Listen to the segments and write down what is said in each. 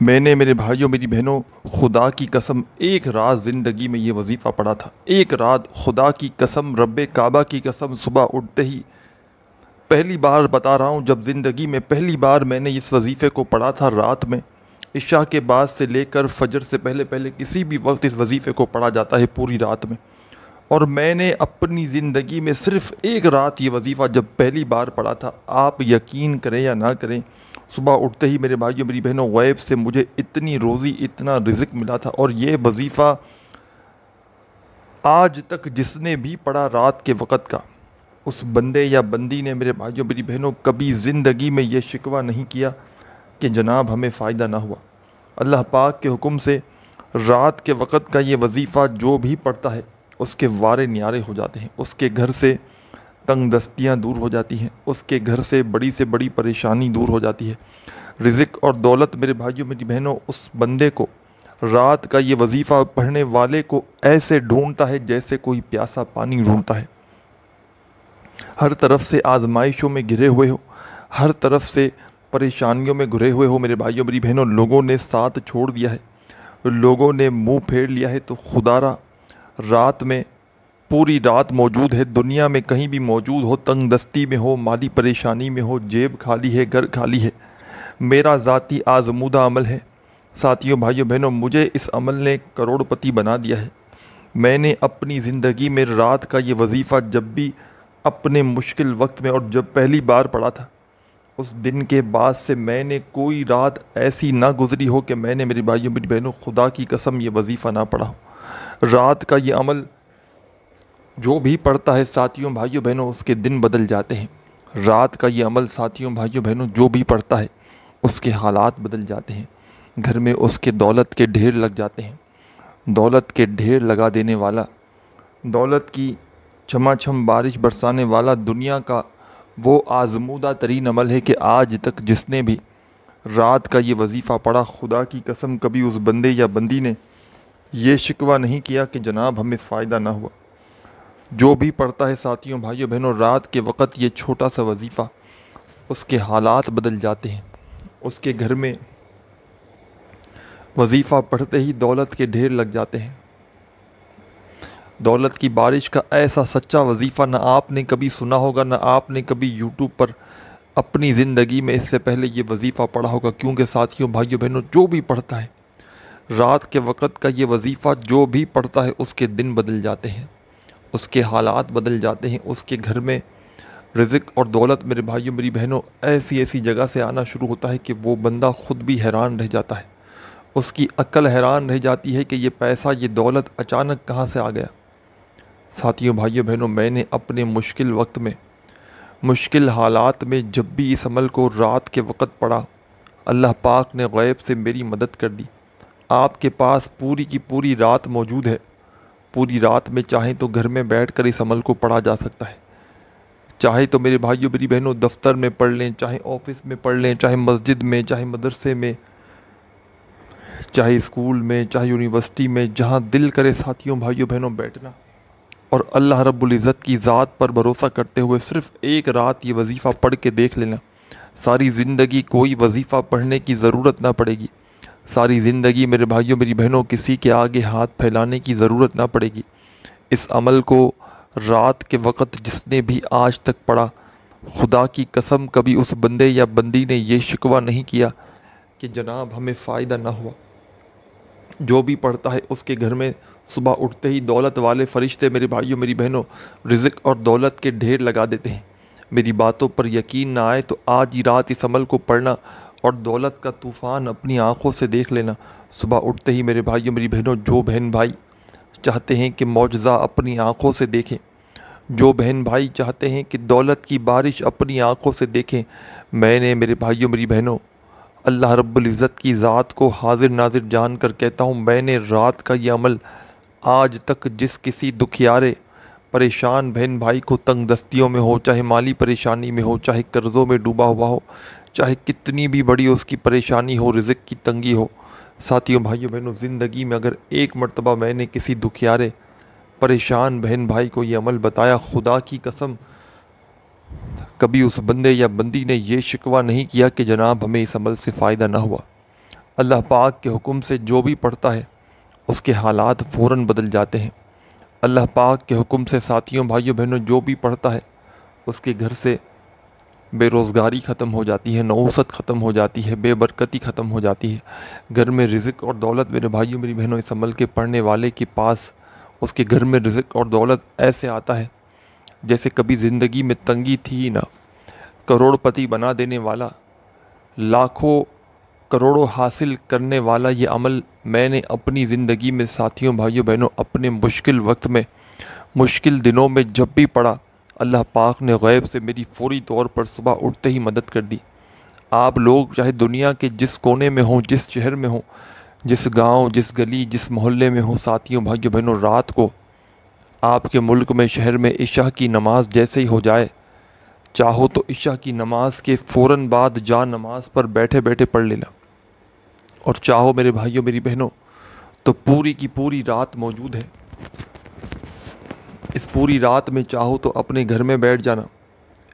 میں نے میرے بھائیوں میری بہنوں خدا کی قسم ایک رات زندگی میں یہ وظیفہ پڑھا تھا۔ ایک رات خدا کی قسم، رب کعبہ کی قسم، صبح اٹھتے ہی پہلی بار بتا رہا ہوں، جب زندگی میں پہلی بار میں نے اس وظیفے کو پڑھا تھا رات میں، عشاء کے بعد سے لے کر فجر سے پہلے پہلے کسی بھی وقت اس وظیفے کو پڑھا جاتا ہے پوری رات میں۔ اور میں نے اپنی زندگی میں صرف ایک رات یہ وظیفہ جب پہلی بار پڑھا تھا، آپ یقین کریں یا نہ کریں، صبح اٹھتے ہی میرے بھائیوں میری بہنوں غیب سے مجھے اتنی روزی اتنا رزق ملا تھا۔ اور یہ وظیفہ آج تک جس نے بھی پڑھا رات کے وقت کا، اس بندے یا بندی نے میرے بھائیوں میری بہنوں کبھی زندگی میں یہ شکوہ نہیں کیا کہ جناب ہمیں فائدہ نہ ہوا۔ اللہ پاک کے حکم سے رات کے وقت کا یہ وظیفہ جو بھی پڑھتا ہے اس کے وارے نیارے ہو جاتے ہیں، اس کے گھر سے تنگ دستیاں دور ہو جاتی ہیں، اس کے گھر سے بڑی پریشانی دور ہو جاتی ہے۔ رزق اور دولت میرے بھائیوں میری بہنوں اس بندے کو رات کا یہ وظیفہ پڑھنے والے کو ایسے ڈھونڈتا ہے جیسے کوئی پیاسا پانی ڈھونڈتا ہے۔ ہر طرف سے آزمائشوں میں گھرے ہوئے ہو، ہر طرف سے پریشانیوں میں گھرے ہوئے ہو میرے بھائیوں میری بہنوں، لوگوں نے ساتھ چھوڑ دیا ہے، لوگوں نے منہ پھیر لیا ہے، تو خدا را رات میں پوری رات موجود ہے۔ دنیا میں کہیں بھی موجود ہو، تنگ دستی میں ہو، مالی پریشانی میں ہو، جیب خالی ہے، گھر خالی ہے، میرا ذاتی آزمودہ عمل ہے ساتھیوں بھائیوں بہنوں، مجھے اس عمل نے کروڑ پتی بنا دیا ہے۔ میں نے اپنی زندگی میں رات کا یہ وظیفہ جب بھی اپنے مشکل وقت میں اور جب پہلی بار پڑھا تھا، اس دن کے بعد سے میں نے کوئی رات ایسی نہ گزری ہو کہ میں نے میری بھائیوں میری بہنوں خدا کی قسم یہ وظیفہ نہ پڑھا ہو۔ رات کا یہ عمل جو بھی پڑھتا ہے ساتھیوں بھائیوں بہنوں اس کے دن بدل جاتے ہیں۔ رات کا یہ عمل ساتھیوں بھائیوں بہنوں جو بھی پڑھتا ہے اس کے حالات بدل جاتے ہیں، گھر میں اس کے دولت کے ڈھیر لگ جاتے ہیں۔ دولت کے ڈھیر لگا دینے والا، دولت کی چھما چھم بارش برسانے والا دنیا کا وہ آزمودہ ترین عمل ہے کہ آج تک جس نے بھی رات کا یہ وظیفہ پڑھا، خدا کی قسم کبھی اس بندے یا بندی نے یہ شکوہ نہیں کیا کہ جناب ہمیں فائدہ نہ ہوا۔ جو بھی پڑھتا ہے ساتھیوں بھائیوں بہنوں رات کے وقت یہ چھوٹا سا وظیفہ، اس کے حالات بدل جاتے ہیں۔ اس کے گھر میں وظیفہ پڑھتے ہی دولت کے ڈھیر لگ جاتے ہیں۔ دولت کی بارش کا ایسا سچا وظیفہ نہ آپ نے کبھی سنا ہوگا، نہ آپ نے کبھی یوٹیوب پر اپنی زندگی میں اس سے پہلے یہ وظیفہ پڑھا ہوگا، کیونکہ ساتھیوں بھائیوں بہنوں جو بھی پڑھتا ہے رات کے وقت کا یہ وظیفہ جو بھی پڑھتا ہے اس کے دن بدل جاتے ہیں، اس کے حالات بدل جاتے ہیں، اس کے گھر میں رزق اور دولت میرے بھائیوں میری بہنوں ایسی ایسی جگہ سے آنا شروع ہوتا ہے کہ وہ بندہ خود بھی حیران رہ جاتا ہے، اس کی عقل حیران رہ جاتی ہے کہ یہ پیسہ یہ دولت اچانک کہاں سے آ گیا۔ ساتھیوں بھائیوں بہنوں میں نے اپنے مشکل وقت میں، مشکل حالات میں جب بھی اس عمل کو رات کے وقت پڑھا، اللہ پاک نے غیب سے میری مدد کر دی۔ آپ کے پاس پوری کی پوری رات موجود ہے، پوری رات میں چاہیں تو گھر میں بیٹھ کر اس عمل کو پڑھا جا سکتا ہے، چاہے تو میرے بھائیوں میری بہنوں دفتر میں پڑھ لیں، چاہے آفس میں پڑھ لیں، چاہے مسجد میں، چاہے مدرسے میں، چاہے اسکول میں، چاہے یونیورسٹی میں، جہاں دل کرے ساتھیوں بھائیوں بہنوں بیٹھنا اور اللہ رب العزت کی ذات پر بھروسہ کرتے ہوئے صرف ایک رات یہ وظیفہ پڑھ کے دیکھ لینا۔ ساری زندگی کوئی وظیفہ پڑھنے کی ضرورت نہ پڑے گی، ساری زندگی میرے بھائیوں میری بہنوں کسی کے آگے ہاتھ پھیلانے کی ضرورت نہ پڑے گی۔ اس عمل کو رات کے وقت جس نے بھی آج تک پڑھا، خدا کی قسم کبھی اس بندے یا بندی نے یہ شکوہ نہیں کیا کہ جناب ہمیں فائدہ نہ ہوا۔ جو بھی پڑھتا ہے اس کے گھر میں صبح اٹھتے ہی دولت والے فرشتے میرے بھائیوں میری بہنوں رزق اور دولت کے ڈھیر لگا دیتے ہیں۔ میری باتوں پر یقین نہ آئے تو آج ہی رات اس عمل کو پڑھنا اور دولت کا طوفان اپنی آنکھوں سے دیکھ لینا۔ صبح اٹھتے ہی میرے بھائیوں میری بہنوں جو بہن بھائی چاہتے ہیں کہ معجزہ اپنی آنکھوں سے دیکھیں، جو بہن بھائی چاہتے ہیں کہ دولت کی بارش اپنی آنکھوں سے دیکھیں، میں نے میرے بھائیوں میری بہنوں اللہ رب العزت کی ذات کو حاضر ناظر جان کر کہتا ہوں، میں نے رات کا یہ عمل آج تک جس کسی دکھیارے پریشان بہن بھائی کو تنگ دستیوں میں ہو، چاہے مالی پریشانی میں ہو، چاہے قرضوں میں ڈوبا ہوا ہو، چاہے کتنی بھی بڑی اس کی پریشانی ہو، رزق کی تنگی ہو، ساتھیوں بھائیوں بہنوں زندگی میں اگر ایک مرتبہ میں نے کسی دکھیارے پریشان بہن بھائی کو یہ عمل بتایا، خدا کی قسم کبھی اس بندے یا بندی نے یہ شکوہ نہیں کیا کہ جناب ہمیں اس عمل سے فائدہ نہ ہوا۔ اللہ پاک کے حکم سے جو بھی پڑھتا ہے اس کے حالات فوراً بدل جاتے ہیں۔ اللہ پاک کے حکم سے ساتھیوں بھائیوں بہنوں جو بھی پڑھتا ہے اس کے گھر سے بے روزگاری ختم ہو جاتی ہے، نعوست ختم ہو جاتی ہے، بے برکتی ختم ہو جاتی ہے۔ گھر میں رزق اور دولت، میرے بھائیوں میری بہنوں، اس عمل کے پڑھنے والے کے پاس اس کے گھر میں رزق اور دولت ایسے آتا ہے جیسے کبھی زندگی میں تنگی تھی ہی نہ۔ کروڑ پتی بنا دینے والا، لاکھوں کروڑوں حاصل کرنے والا یہ عمل میں نے اپنی زندگی میں ساتھیوں بھائیوں بہنوں اپنے مشکل وقت میں، مشکل دنوں میں جب بھی پڑھا، اللہ پاک نے غیب سے میری فوری طور پر صبح اٹھتے ہی مدد کر دی۔ آپ لوگ چاہے دنیا کے جس کونے میں ہوں، جس شہر میں ہوں، جس گاؤں، جس گلی، جس محلے میں ہوں، ساتھیوں بھائیوں بہنوں، رات کو آپ کے ملک میں، شہر میں عشاء کی نماز جیسے ہی ہو جائے، چاہو تو عشاء کی نماز کے فوراً بعد جا نماز پر بیٹھے بیٹھے پڑھ لینا، اور چاہو میرے بھائیوں میری بہنوں تو پوری کی پوری رات موجود ہے۔ اس پوری رات میں چاہو تو اپنے گھر میں بیٹھ جانا،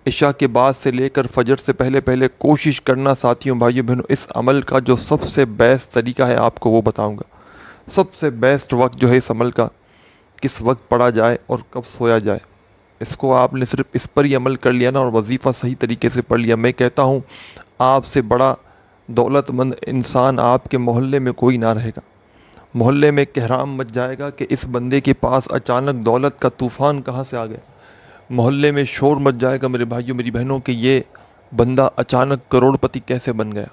عشاء کے بعد سے لے کر فجر سے پہلے پہلے کوشش کرنا ساتھیوں بھائیوں بہنوں۔ اس عمل کا جو سب سے بیسٹ طریقہ ہے آپ کو وہ بتاؤں گا۔ سب سے بیسٹ وقت جو ہے اس عمل کا، کس وقت پڑھا جائے اور کب سویا جائے، اس کو آپ نے صرف اس پر ہی عمل کر لیا نا اور وظیفہ صحیح طریقے سے پڑھ لیا، میں کہتا ہوں آپ سے بڑا دولت مند انسان آپ کے محلے میں کوئی نہ رہے گا۔ محلے میں کہرام مچ جائے گا کہ اس بندے کے پاس اچانک دولت کا طوفان کہاں سے آ گیا۔ محلے میں شور مچ جائے گا میرے بھائیوں میری بہنوں کہ یہ بندہ اچانک کروڑ پتی کیسے بن گیا۔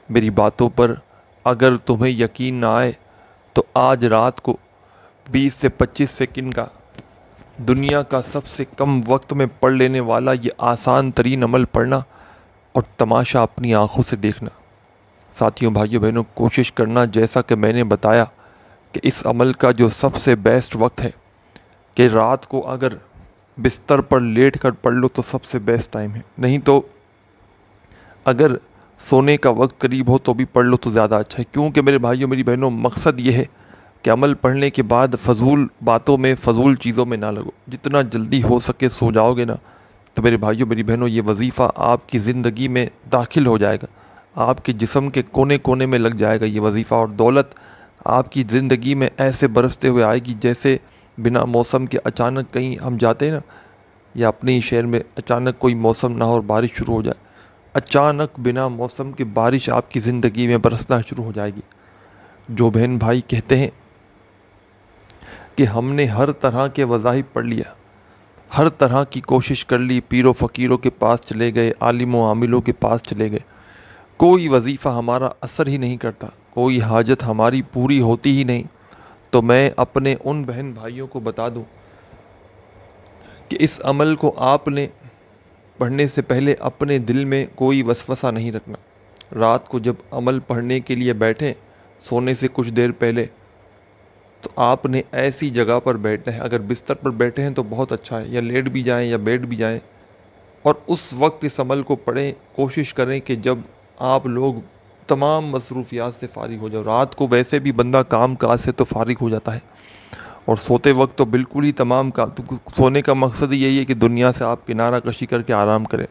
میری باتوں پر اگر تمہیں یقین نہ آئے تو آج رات کو 20 سے 25 سیکنڈ کا دنیا کا سب سے کم وقت میں پڑھ لینے والا یہ آسان ترین عمل پڑھنا اور تماشا اپنی آنکھوں سے دیکھنا۔ ساتھیوں بھائیوں بہنوں کوشش کرنا جیسا کہ میں نے بتایا کہ اس عمل کا جو سب سے بیسٹ وقت ہے کہ رات کو اگر بستر پر لیٹ کر پڑھ لو تو سب سے بیسٹ ٹائم ہے، نہیں تو اگر سونے کا وقت قریب ہو تو بھی پڑھ لو تو زیادہ اچھا ہے۔ کیونکہ میرے بھائیوں میری بہنوں مقصد یہ ہے کہ عمل پڑھنے کے بعد فضول باتوں میں، فضول چیزوں میں نہ لگو۔ جتنا جلدی ہو سکے سو جاؤ گے نا تو میرے بھائیوں میری بہنوں یہ وظیفہ آپ کی زندگی میں داخل ہو جائے گا، آپ کے جسم کے کونے کونے میں لگ جائے گا یہ وظیفہ، اور دولت آپ کی زندگی میں ایسے برستے ہوئے آئے گی جیسے بنا موسم کے اچانک کہیں ہم جاتے ہیں نا، یا اپنے ہی شہر میں اچانک کوئی موسم نہ ہو اور بارش شروع ہو جائے، اچانک بنا موسم کے بارش آپ کی زندگی میں برسنا شروع ہو جائے گی۔ جو بہن بھائی کہتے ہیں کہ ہم نے ہر طرح کے وظائف پڑھ لیا، ہر طرح کی کوشش کر لی، پیر و فقیروں کے پاس چلے گئے، عالم و عاملوں کے پاس چلے گئے، کوئی وظیفہ ہمارا اثر ہی نہیں کرتا، کوئی حاجت ہماری پوری ہوتی ہی نہیں، تو میں اپنے ان بہن بھائیوں کو بتا دوں کہ اس عمل کو آپ نے پڑھنے سے پہلے اپنے دل میں کوئی وسوسہ نہیں رکھنا۔ رات کو جب عمل پڑھنے کے لیے بیٹھیں سونے سے کچھ دیر پہلے تو آپ نے ایسی جگہ پر بیٹھنا ہے، اگر بستر پر بیٹھے ہیں تو بہت اچھا ہے، یا لیٹ بھی جائیں یا بیٹھ بھی جائیں، اور اس وقت اس عمل کو پڑھیں۔ کوشش کریں کہ جب آپ لوگ تمام مصروفیات سے فارغ ہو جاؤ، رات کو ویسے بھی بندہ کام کاج سے تو فارغ ہو جاتا ہے، اور سوتے وقت تو بالکل ہی تمام کام، سونے کا مقصد یہی ہے کہ دنیا سے آپ کنارہ کشی کر کے آرام کریں،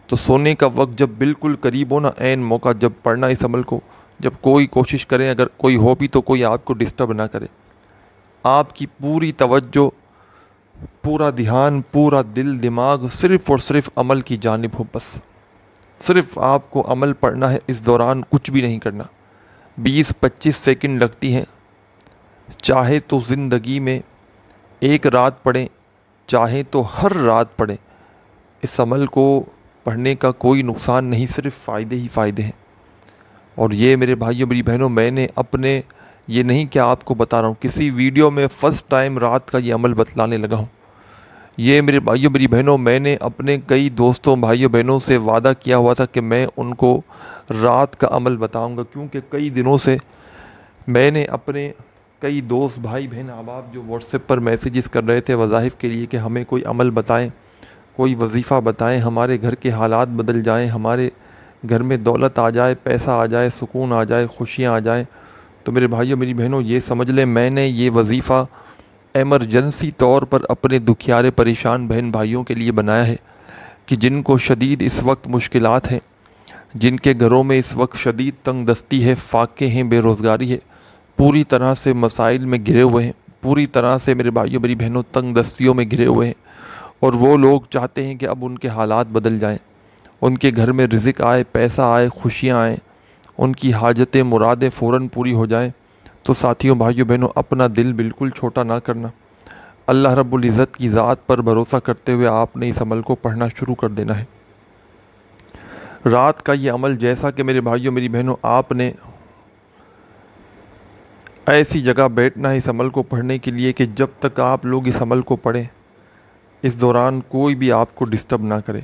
تو سونے کا وقت جب بالکل قریب ہو نا، عین موقع جب پڑھنا اس عمل کو، جب کوئی کوشش کریں، اگر کوئی ہو بھی تو کوئی آپ کو ڈسٹرب نہ کرے، آپ کی پوری توجہ، پورا دھیان، پورا دل دماغ صرف اور صرف عمل کی جانب ہو، بس صرف آپ کو عمل پڑھنا ہے، اس دوران کچھ بھی نہیں کرنا۔ 20-25 سیکنڈ لگتی ہیں، چاہے تو زندگی میں ایک رات پڑھیں، چاہے تو ہر رات پڑھیں، اس عمل کو پڑھنے کا کوئی نقصان نہیں، صرف فائدے ہی فائدے ہیں۔ اور یہ میرے بھائیوں میری بہنوں میں نے اپنے، یہ نہیں کہ آپ کو بتا رہا ہوں، کسی ویڈیو میں فرسٹ ٹائم رات کا یہ عمل بتلانے لگا ہوں۔ یہ میرے بھائیوں میری بہنوں میں نے اپنے کئی دوستوں بھائیوں بہنوں سے وعدہ کیا ہوا تھا کہ میں ان کو رات کا عمل بتاؤں گا، کیونکہ کئی دنوں سے میں نے اپنے کئی دوست بھائی بہن احباب جو واٹس ایپ پر میسیجز کر رہے تھے وظائف کے لیے کہ ہمیں کوئی عمل بتائیں، کوئی وظیفہ بتائیں، ہمارے گھر کے حالات بدل جائیں، ہمارے گھر میں دولت آ جائے، پیسہ آ جائے، سکون آ جائے، خوشیاں آ جائیں، تو میرے بھائیوں میری بہنوں یہ سمجھ لیں میں نے یہ وظیفہ ایمرجنسی طور پر اپنے دکھیارے پریشان بہن بھائیوں کے لیے بنایا ہے کہ جن کو شدید اس وقت مشکلات ہیں، جن کے گھروں میں اس وقت شدید تنگ دستی ہے، فاقے ہیں، بے روزگاری ہے، پوری طرح سے مسائل میں گھرے ہوئے ہیں، پوری طرح سے میرے بھائیوں میری بہنوں تنگ دستیوں میں گھرے ہوئے ہیں، اور وہ لوگ چاہتے ہیں کہ اب ان کے حالات بدل جائیں، ان کے گھر میں رزق آئے، پیسہ آئے، خوشیاں آئیں، ان کی حاجتیں مرادیں فوراً پوری ہو جائیں، تو ساتھیوں بھائیوں بہنوں اپنا دل بالکل چھوٹا نہ کرنا۔ اللہ رب العزت کی ذات پر بھروسہ کرتے ہوئے آپ نے اس عمل کو پڑھنا شروع کر دینا ہے۔ رات کا یہ عمل، جیسا کہ میرے بھائیوں میری بہنوں آپ نے ایسی جگہ بیٹھنا ہے اس عمل کو پڑھنے کے لیے کہ جب تک آپ لوگ اس عمل کو پڑھیں اس دوران کوئی بھی آپ کو ڈسٹرب نہ کرے۔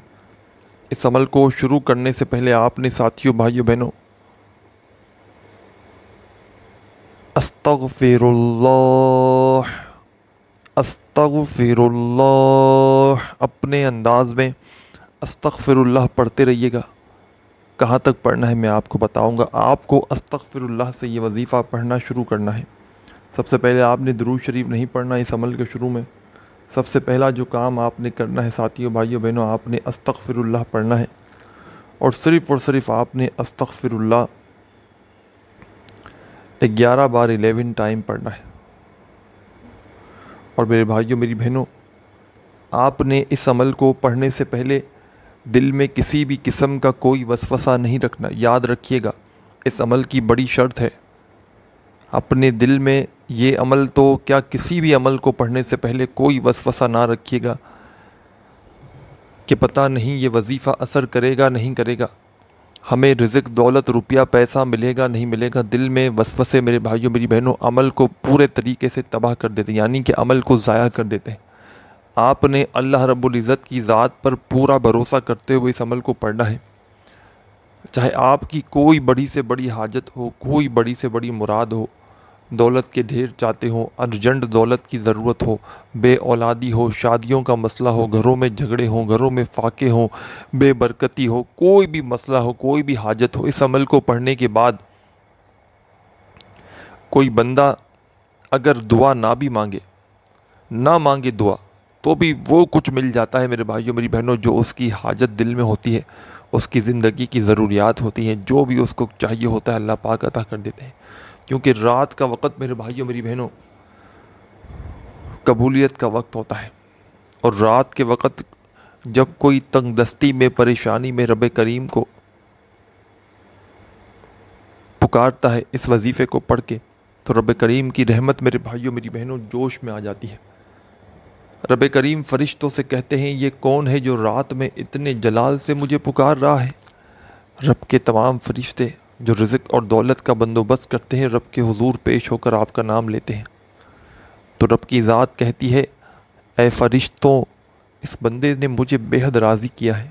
اس عمل کو شروع کرنے سے پہلے آپ نے ساتھیوں بھائیوں بہنوں استغفر اللہ، استغفر اللہ اپنے انداز میں استغفر اللہ پڑھتے رہیے گا۔ کہاں تک پڑھنا ہے میں آپ کو بتاؤں گا۔ آپ کو استغفر اللہ سے یہ وظیفہ پڑھنا شروع کرنا ہے۔ سب سے پہلے آپ نے درود شریف نہیں پڑھنا اس عمل کے شروع میں۔ سب سے پہلا جو کام آپ نے کرنا ہے ساتھیوں بھائیوں بہنوں، آپ نے استغفر اللہ پڑھنا ہے، اور صرف آپ نے استغفر اللہ 11 بار 11 ٹائم پڑھنا ہے۔ اور میرے بھائیوں میری بہنوں، آپ نے اس عمل کو پڑھنے سے پہلے دل میں کسی بھی قسم کا کوئی وسوسہ نہیں رکھنا۔ یاد رکھیے گا، اس عمل کی بڑی شرط ہے، اپنے دل میں یہ عمل تو کیا کسی بھی عمل کو پڑھنے سے پہلے کوئی وسوسہ نہ رکھیے گا کہ پتہ نہیں یہ وظیفہ اثر کرے گا نہیں کرے گا، ہمیں رزق دولت روپیہ پیسہ ملے گا نہیں ملے گا۔ دل میں وسوسے میرے بھائیوں میری بہنوں عمل کو پورے طریقے سے تباہ کر دیتے ہیں، یعنی کہ عمل کو ضائع کر دیتے ہیں۔ آپ نے اللہ رب العزت کی ذات پر پورا بھروسہ کرتے ہوئے اس عمل کو پڑھنا ہے، چاہے آپ کی کوئی بڑی سے بڑی حاجت ہو، کوئی بڑی سے بڑی مراد ہو، دولت کے ڈھیر چاہتے ہو، ارجنٹ دولت کی ضرورت ہو، بے اولادی ہو، شادیوں کا مسئلہ ہو، گھروں میں جھگڑے ہوں، گھروں میں فاقے ہوں، بے برکتی ہو، کوئی بھی مسئلہ ہو، کوئی بھی حاجت ہو، اس عمل کو پڑھنے کے بعد کوئی بندہ اگر دعا نہ بھی مانگے دعا، تو بھی وہ کچھ مل جاتا ہے میرے بھائیوں میری بہنوں جو اس کی حاجت دل میں ہوتی ہے، اس کی زندگی کی ضروریات ہوتی ہیں، جو بھی اس کو چاہیے ہوتا ہے اللہ پاک عطا کر دیتے ہیں۔ کیونکہ رات کا وقت میرے بھائیوں میری بہنوں قبولیت کا وقت ہوتا ہے، اور رات کے وقت جب کوئی تنگ دستی میں پریشانی میں رب کریم کو پکارتا ہے اس وظیفے کو پڑھ کے، تو رب کریم کی رحمت میرے بھائیوں میری بہنوں جوش میں آ جاتی ہے۔ رب کریم فرشتوں سے کہتے ہیں یہ کون ہے جو رات میں اتنے جلال سے مجھے پکار رہا ہے؟ رب کے تمام فرشتے جو رزق اور دولت کا بندوبست کرتے ہیں رب کے حضور پیش ہو کر آپ کا نام لیتے ہیں، تو رب کی ذات کہتی ہے اے فرشتوں، اس بندے نے مجھے بے حد راضی کیا ہے،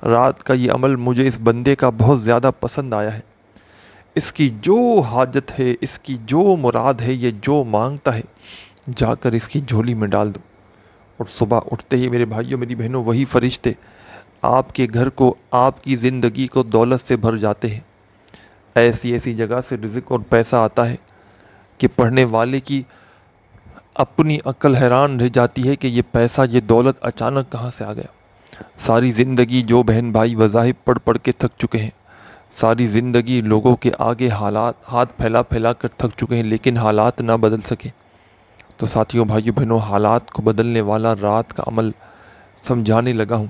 رات کا یہ عمل مجھے اس بندے کا بہت زیادہ پسند آیا ہے، اس کی جو حاجت ہے، اس کی جو مراد ہے، یہ جو مانگتا ہے جا کر اس کی جھولی میں ڈال دو۔ اور صبح اٹھتے ہی میرے بھائیوں میری بہنوں وہی فرشتے آپ کے گھر کو، آپ کی زندگی کو دولت سے بھر جاتے ہیں۔ ایسی جگہ سے رزق اور پیسہ آتا ہے کہ پڑھنے والے کی اپنی عقل حیران رہ جاتی ہے کہ یہ پیسہ یہ دولت اچانک کہاں سے آ گیا۔ ساری زندگی جو بہن بھائی وظائف پڑھ کے تھک چکے ہیں، ساری زندگی لوگوں کے آگے ہاتھ پھیلا کر تھک چکے ہیں، لیکن حالات نہ بدل سکے۔ تو ساتھیوں بھائیوں بہنوں حالات کو بدلنے والا رات کا عمل سمجھانے لگا ہوں۔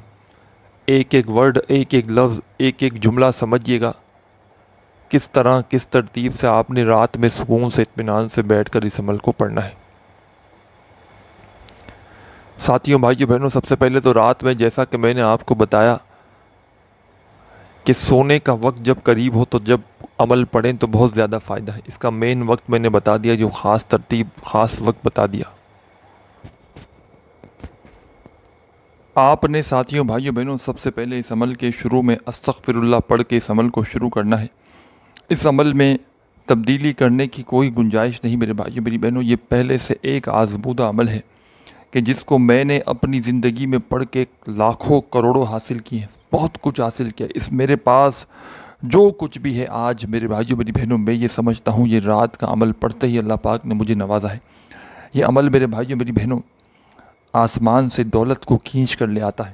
ایک ایک ورڈ، ایک ایک لفظ، ایک ایک جملہ سمجھیے گا کس طرح کس ترتیب سے آپ نے رات میں سکون سے اطمینان سے بیٹھ کر اس عمل کو پڑھنا ہے۔ ساتھیوں بھائیوں بہنوں سب سے پہلے تو رات میں جیسا کہ میں نے آپ کو بتایا کہ سونے کا وقت جب قریب ہو تو جب عمل پڑھیں تو بہت زیادہ فائدہ ہے۔ اس کا مین وقت میں نے بتا دیا، جو خاص ترتیب خاص وقت بتا دیا۔ آپ نے ساتھیوں بھائیوں بہنوں سب سے پہلے اس عمل کے شروع میں استغفر اللہ پڑھ کے اس عمل کو شروع کرنا ہے۔ اس عمل میں تبدیلی کرنے کی کوئی گنجائش نہیں میرے بھائیوں میری بہنوں، یہ پہلے سے ایک آزمودہ عمل ہے کہ جس کو میں نے اپنی زندگی میں پڑھ کے لاکھوں کروڑوں حاصل کیے ہیں، بہت کچھ حاصل کیا۔ اس میرے پاس جو کچھ بھی ہے آج میرے بھائیوں میری بہنوں، میں یہ سمجھتا ہوں یہ رات کا عمل پڑھتے ہی اللہ پاک نے مجھے نوازا ہے۔ یہ عمل میرے بھائیوں میری بہنوں آسمان سے دولت کو کھینچ کر لے آتا ہے۔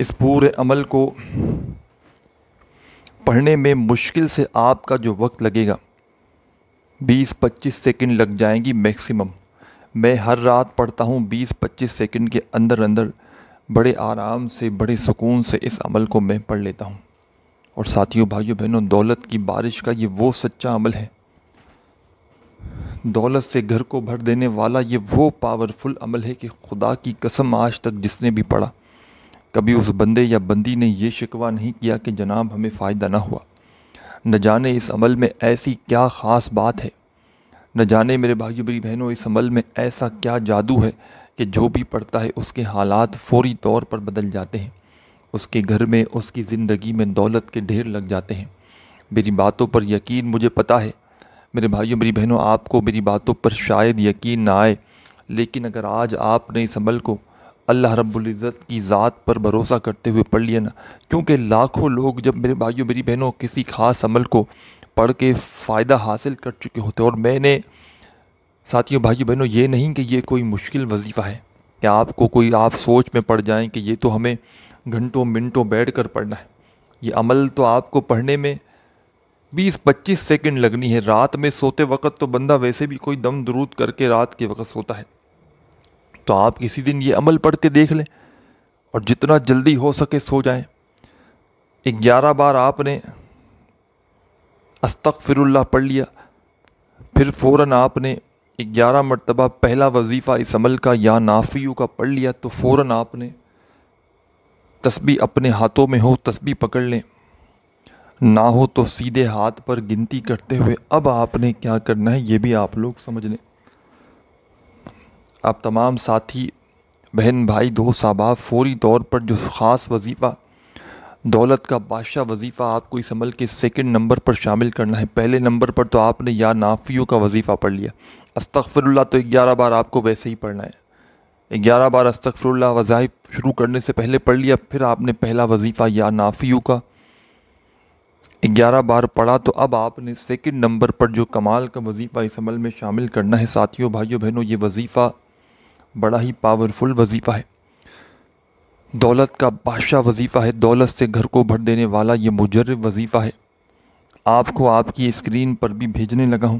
اس پورے عمل کو پڑھنے میں مشکل سے آپ کا جو وقت لگے گا 20-25 سیکنڈ لگ جائیں گی میکسیمم. میں ہر رات پڑھتا ہوں 20-25 سیکنڈ کے اندر اندر بڑے آرام سے بڑے سکون سے اس عمل کو میں پڑھ لیتا ہوں. اور ساتھیوں بھائیوں بہنوں، دولت کی بارش کا یہ وہ سچا عمل ہے، دولت سے گھر کو بھر دینے والا یہ وہ پاورفل عمل ہے کہ خدا کی قسم آج تک جس نے بھی پڑھا کبھی اس بندے یا بندی نے یہ شکوہ نہیں کیا کہ جناب ہمیں فائدہ نہ ہوا. نہ جانے اس عمل میں ایسی کیا خاص بات ہے، نہ جانے میرے بھائیو میری بہنوں اس عمل میں ایسا کیا جادو ہے کہ جو بھی پڑھتا ہے اس کے حالات فوری طور پر بدل جاتے ہیں، اس کے گھر میں اس کی زندگی میں دولت کے ڈھیر لگ جاتے ہیں. میری باتوں پر یقین مجھے پتہ ہے میرے بھائیو میری بہنوں، آپ کو میری باتوں پر شاید یقین نہ آئے، لیکن اگر آج آپ نے اس عمل کو اللہ رب العزت کی ذات پر بھروسہ کرتے ہوئے پڑھ لیا نا، کیونکہ لاکھوں لوگ جب میرے بھائیو میری بہنوں کسی خاص عمل کو پڑھ کے فائدہ حاصل کر چکے ہوتے، اور میں نے ساتھیوں بھائیو بہنوں یہ نہیں کہ یہ کوئی مشکل وظیفہ ہے کہ آپ کو کوئی آپ سوچ میں پڑ جائیں کہ یہ تو ہمیں گھنٹوں منٹوں بیٹھ کر پڑھنا ہے. یہ عمل تو آپ کو پڑھنے میں 20-25 سیکنڈ لگنی ہے. رات میں سوتے وقت تو بندہ ویسے بھی کوئی دم درود کر کے رات کے وقت سوتا ہے، تو آپ کسی دن یہ عمل پڑھ کے دیکھ لیں اور جتنا جلدی ہو سکے سو جائیں. 11 بار آپ نے استغفر اللہ پڑھ لیا، پھر فوراً آپ نے 11 مرتبہ پہلا وظیفہ اس عمل کا یا نافیو کا پڑھ لیا، تو فوراً آپ نے تسبیح اپنے ہاتھوں میں ہو تسبیح پکڑ لیں، نہ ہو تو سیدھے ہاتھ پر گنتی کرتے ہوئے اب آپ نے کیا کرنا ہے یہ بھی آپ لوگ سمجھ لیں. آپ تمام ساتھی بہن بھائی دوست احباب فوری طور پر جو خاص وظیفہ دولت کا بادشاہ وظیفہ آپ کو اس عمل کے سیکنڈ نمبر پر شامل کرنا ہے. پہلے نمبر پر تو آپ نے یا نافیو کا وظیفہ پڑھ لیا. استغفر اللہ تو 11 بار آپ کو ویسے ہی پڑھنا ہے. 11 بار استغفر اللہ وظائف شروع کرنے سے پہلے پڑھ لیا، پھر آپ نے پہلا وظیفہ یا نافیو کا 11 بار پڑھا، تو اب آپ نے سیکنڈ نمبر پر جو کمال کا وظیفہ اس عمل میں شامل کرنا ہے. ساتھیوں بھائیوں بہنوں، یہ وظیفہ بڑا ہی پاورفل وظیفہ ہے، دولت کا بادشاہ وظیفہ ہے، دولت سے گھر کو بھر دینے والا یہ مجرب وظیفہ ہے. آپ کو آپ کی اسکرین پر بھی بھیجنے لگا ہوں.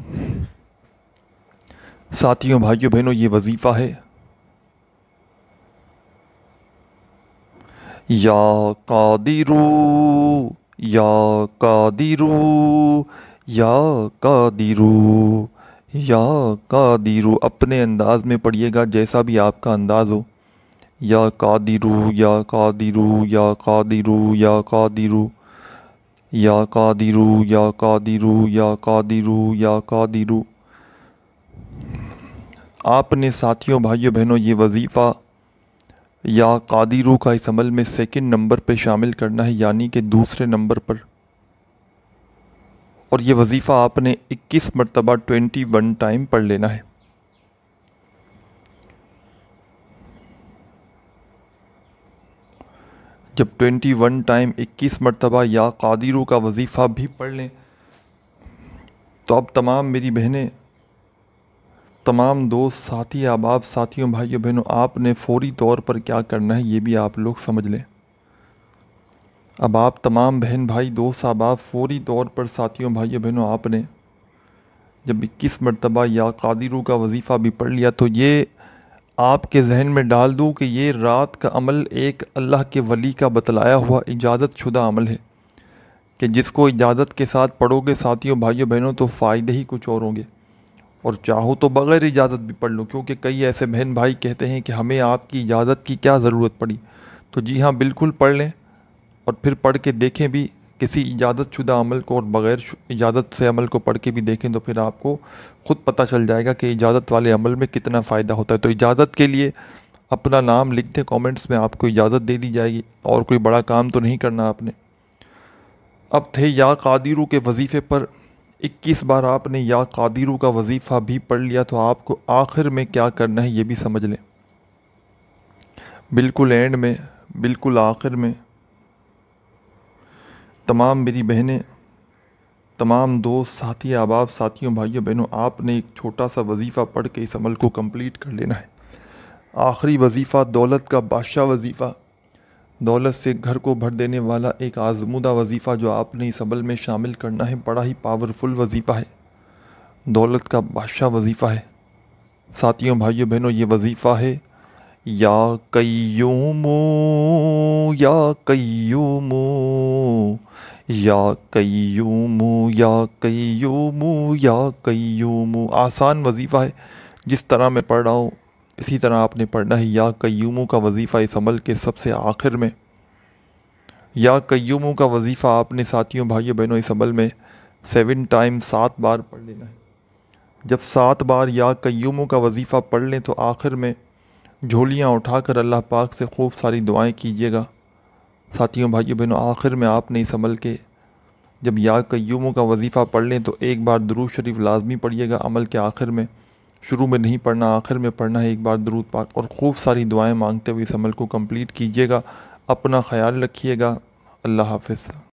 ساتھیوں بھائیوں بہنوں، یہ وظیفہ ہے یا قادرو یا قادرو یا قادرو یا قادرو. اپنے انداز میں پڑھیے گا جیسا بھی آپ کا انداز ہو. یا قادرو یا قادرو یا قادرو یا قادرو یا قادرو یا قادرو یا قادرو یا قادرو. آپ نے ساتھیوں بھائیوں بہنوں یہ وظیفہ یا قادرو کا اس عمل میں سیکنڈ نمبر پہ شامل کرنا ہے، یعنی کہ دوسرے نمبر پر. اور یہ وظیفہ آپ نے 21 مرتبہ 21 ٹائم پڑھ لینا ہے. جب 21 ٹائم 21 مرتبہ یا قادرو کا وظیفہ بھی پڑھ لیں تو اب تمام میری بہنیں، تمام دوست ساتھی احباب ساتھیوں بھائیوں بہنوں، آپ نے فوری طور پر کیا کرنا ہے یہ بھی آپ لوگ سمجھ لیں. اب آپ تمام بہن بھائی دوست احباب فوری طور پر ساتھیوں بھائیوں بہنوں، آپ نے جب 21 مرتبہ یا قادرو کا وظیفہ بھی پڑھ لیا تو یہ آپ کے ذہن میں ڈال دوں کہ یہ رات کا عمل ایک اللہ کے ولی کا بتلایا ہوا اجازت شدہ عمل ہے کہ جس کو اجازت کے ساتھ پڑھو گے ساتھیوں بھائیوں بہنوں تو فائدے ہی کچھ اور ہوں گے. اور چاہو تو بغیر اجازت بھی پڑھ لو، کیونکہ کئی ایسے بہن بھائی کہتے ہیں کہ ہمیں آپ کی اجازت کی کیا ضرورت پڑی. تو جی ہاں، بالکل پڑھ لیں اور پھر پڑھ کے دیکھیں بھی کسی اجازت شدہ عمل کو، اور بغیر اجازت سے عمل کو پڑھ کے بھی دیکھیں تو پھر آپ کو خود پتہ چل جائے گا کہ اجازت والے عمل میں کتنا فائدہ ہوتا ہے. تو اجازت کے لیے اپنا نام لکھ دیں کامنٹس میں، آپ کو اجازت دے دی جائے گی، اور کوئی بڑا کام تو نہیں کرنا آپ نے. اب تھے یا قادرو کے وظیفے پر 21 بار آپ نے یا قادرو کا وظیفہ بھی پڑھ لیا، تو آپ کو آخر میں کیا کرنا ہے یہ بھی سمجھ لیں. بالکل اینڈ میں، بالکل آخر میں تمام میری بہنیں، تمام دوست ساتھی احباب ساتھیوں بھائیوں بہنوں، آپ نے ایک چھوٹا سا وظیفہ پڑھ کے اس عمل کو کمپلیٹ کر لینا ہے. آخری وظیفہ دولت کا بادشاہ وظیفہ دولت سے گھر کو بھر دینے والا ایک آزمودہ وظیفہ جو آپ نے اس عمل میں شامل کرنا ہے، بڑا ہی پاورفل وظیفہ ہے، دولت کا بادشاہ وظیفہ ہے۔ ساتھیوں، بھائیوں، بہنوں، یہ وظیفہ ہے یا قیوم یا قیوم یا قیوم یا قیوم یا قیوم۔ آسان وظیفہ ہے، جس طرح میں پڑھ رہا ہوں اسی طرح آپ نے پڑھنا ہے۔ یا قیوم کا وظیفہ اس عمل کے سب سے آخر میں، یا قیوم کا وظیفہ آپ نے ساتھیوں، بھائیوں، بہنوں، اس عمل میں 7 ٹائم 7 بار پڑھ لینا ہے۔ جب 7 بار یا قیوم کا وظیفہ پڑھ لیں تو آخر میں جھولیاں اٹھا کر اللہ پاک سے خوب ساری دعائیں کیجیے گا۔ ساتھیوں، بھائیوں، بہنوں، آخر میں آپ نے اس عمل کے جب یا قیوم کا وظیفہ پڑھ لیں تو ایک بار درود شریف لازمی پڑھیے گا عمل کے آخر میں، شروع میں نہیں پڑھنا، آخر میں پڑھنا ہے ایک بار درود پاک، اور خوب ساری دعائیں مانگتے ہوئے اس عمل کو کمپلیٹ کیجیے گا۔ اپنا خیال رکھیے گا۔ اللہ حافظ۔